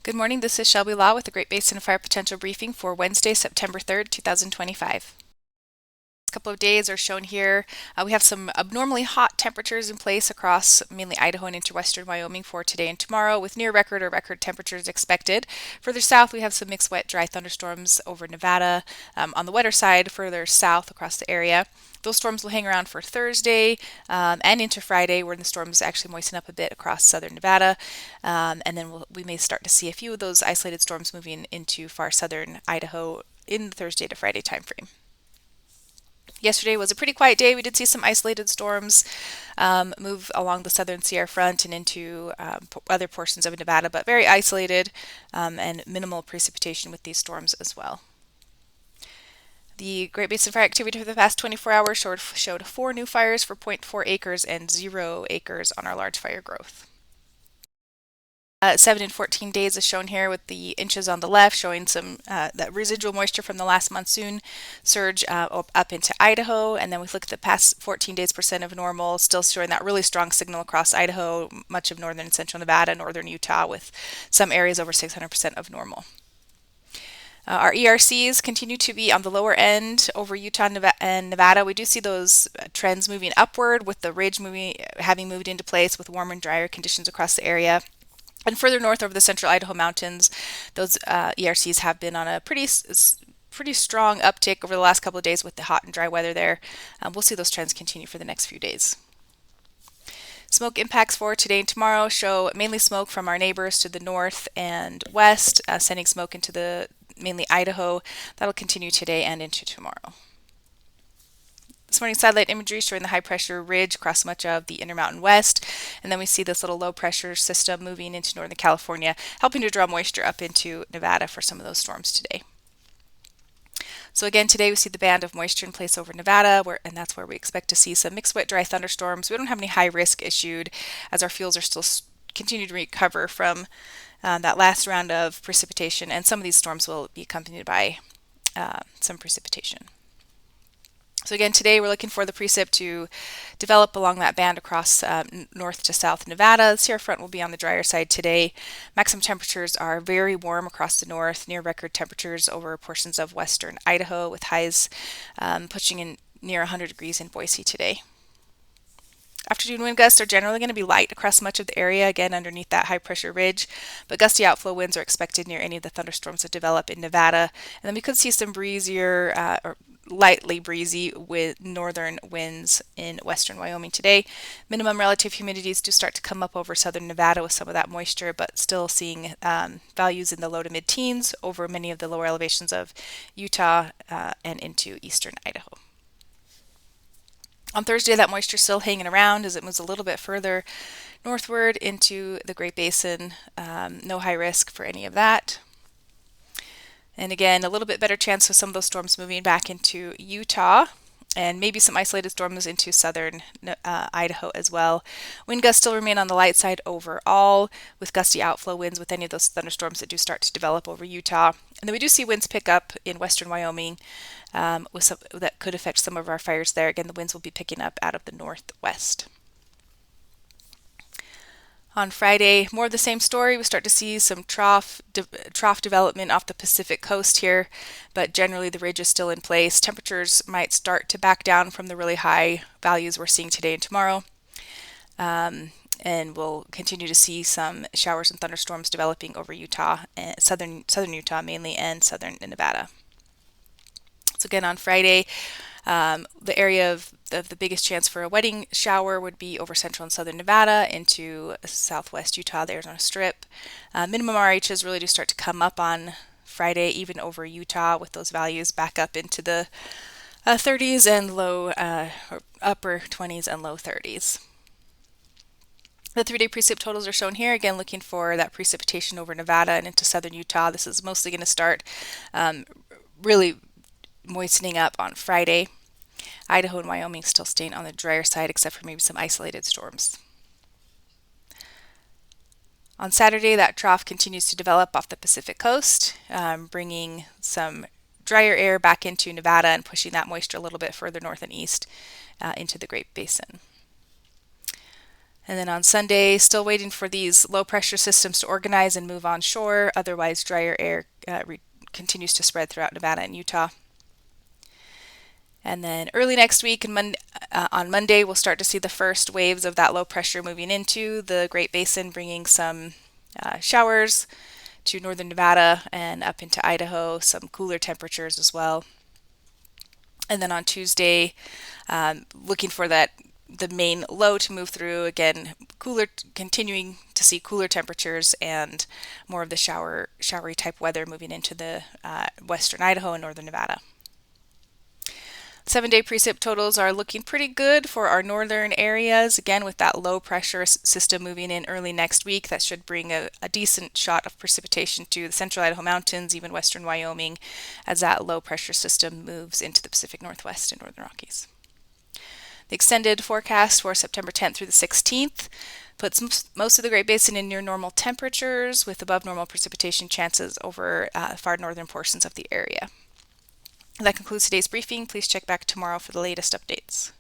Good morning, this is Shelby Law with the Great Basin Fire Potential Briefing for Wednesday, September 3rd, 2025. Couple of days are shown here. We have some abnormally hot temperatures in place across mainly Idaho and into western Wyoming for today and tomorrow, with near record or record temperatures expected. Further south, we have some mixed wet, dry thunderstorms over Nevada. On the wetter side, further south across the area. Those storms will hang around for Thursday and into Friday, where the storms actually moisten up a bit across southern Nevada. And then we may start to see a few of those isolated storms moving into far southern Idaho in the Thursday to Friday timeframe. Yesterday was a pretty quiet day. We did see some isolated storms move along the southern Sierra front and into other portions of Nevada, but very isolated and minimal precipitation with these storms as well. The Great Basin fire activity for the past 24 hours showed 4 new fires for 0.4 acres and 0 acres on our large fire growth. 7 and 14 days is shown here with the inches on the left showing some that residual moisture from the last monsoon surge up into Idaho. And then we look at the past 14 days percent of normal, still showing that really strong signal across Idaho, much of northern and central Nevada, northern Utah, with some areas over 600% of normal. Our ERCs continue to be on the lower end over Utah and Nevada. We do see those trends moving upward with the ridge having moved into place with warmer and drier conditions across the area. And further north over the central Idaho mountains, those ERCs have been on a pretty strong uptick over the last couple of days with the hot and dry weather there. We'll see those trends continue for the next few days. Smoke impacts for today and tomorrow show mainly smoke from our neighbors to the north and west, sending smoke into the mainly Idaho. That'll continue today and into tomorrow. This morning satellite imagery showing the high pressure ridge across much of the Intermountain West, and then we see this little low pressure system moving into Northern California, helping to draw moisture up into Nevada for some of those storms today. So again, today we see the band of moisture in place over Nevada, and that's where we expect to see some mixed wet dry thunderstorms. We don't have any high risk issued as our fuels are still continue to recover from that last round of precipitation, and some of these storms will be accompanied by some precipitation. So again, today we're looking for the precip to develop along that band across north to south Nevada. The Sierra front will be on the drier side today. Maximum temperatures are very warm across the north, near record temperatures over portions of western Idaho, with highs pushing in near 100 degrees in Boise today. Afternoon wind gusts are generally going to be light across much of the area, again underneath that high pressure ridge, but gusty outflow winds are expected near any of the thunderstorms that develop in Nevada. And then we could see some breezier or lightly breezy with northern winds in western Wyoming today. Minimum relative humidities do start to come up over southern Nevada with some of that moisture, but still seeing values in the low to mid teens over many of the lower elevations of Utah and into eastern Idaho. On Thursday, that moisture is still hanging around as it moves a little bit further northward into the Great Basin. No high risk for any of that. And again, a little bit better chance of some of those storms moving back into Utah and maybe some isolated storms into southern Idaho as well. Wind gusts still remain on the light side overall, with gusty outflow winds with any of those thunderstorms that do start to develop over Utah. And then we do see winds pick up in western Wyoming that could affect some of our fires there. Again, the winds will be picking up out of the northwest. On Friday, more of the same story. We start to see some trough development off the Pacific coast here, but generally the ridge is still in place. Temperatures might start to back down from the really high values we're seeing today and tomorrow. And we'll continue to see some showers and thunderstorms developing over Utah, southern Utah mainly, and southern Nevada. So again, on Friday, the area of the biggest chance for a wetting shower would be over central and southern Nevada into southwest Utah, the Arizona Strip. Minimum RHs really do start to come up on Friday, even over Utah, with those values back up into the 30s and or upper 20s and low 30s. The 3-day precip totals are shown here, again looking for that precipitation over Nevada and into southern Utah. This is mostly going to start really moistening up on Friday. Idaho and Wyoming still staying on the drier side, except for maybe some isolated storms. On Saturday, that trough continues to develop off the Pacific coast, bringing some drier air back into Nevada and pushing that moisture a little bit further north and east into the Great Basin. And then on Sunday, still waiting for these low pressure systems to organize and move onshore. Otherwise, drier air continues to spread throughout Nevada and Utah. And then early next week on Monday, we'll start to see the first waves of that low pressure moving into the Great Basin, bringing some showers to northern Nevada and up into Idaho, some cooler temperatures as well. And then on Tuesday, looking for the main low to move through again, continuing to see cooler temperatures and more of the showery type weather moving into the western Idaho and northern Nevada. 7-day precip totals are looking pretty good for our northern areas. Again, with that low pressure system moving in early next week, that should bring a decent shot of precipitation to the central Idaho mountains, even western Wyoming, as that low pressure system moves into the Pacific Northwest and Northern Rockies. The extended forecast for September 10th through the 16th puts most of the Great Basin in near normal temperatures with above normal precipitation chances over far northern portions of the area. That concludes today's briefing. Please check back tomorrow for the latest updates.